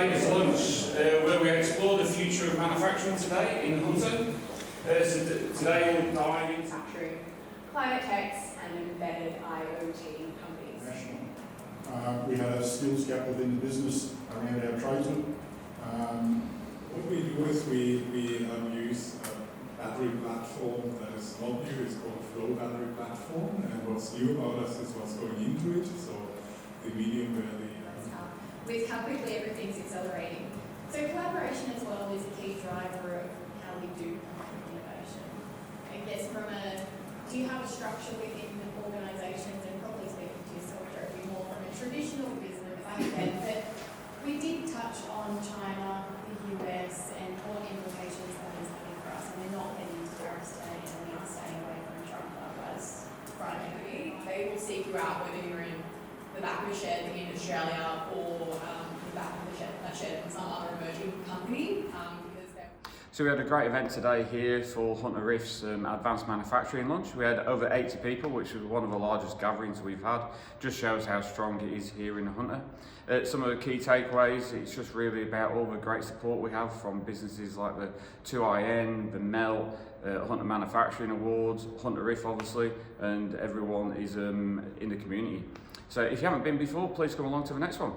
Innovators Lunch, where we explore the future of manufacturing today in Hunter. Today we'll dive into manufacturing, climate techs, and embedded IoT companies. We had a skills gap within the business around our tradesmen. What we do is we use a battery platform that is not new. It's called Flow Battery Platform, and what's new about us is what's going into it. So the medium where the with how quickly everything's accelerating. So collaboration as well is a key driver of how we do innovation. I guess do you have a structure within organisations, and probably speaking to yourself, Jeremy, more from a traditional business back then, but we did touch on China, the US, and what implications that is having for us. And we're not heading to Paris today, and we are staying away from Trump, otherwise Friday. They will seek you out whether you're in the back of a shed in Australia or the back of a shed in some other emerging company. So we had a great event today here for Hunter Riff's Advanced Manufacturing Lunch. We had over 80 people, which was one of the largest gatherings we've had. Just shows how strong it is here in Hunter. Some of the key takeaways, it's just really about all the great support we have from businesses like the 2IN, the MEL, Hunter Manufacturing Awards, Hunter Riff obviously, and everyone is in the community. So if you haven't been before, please come along to the next one.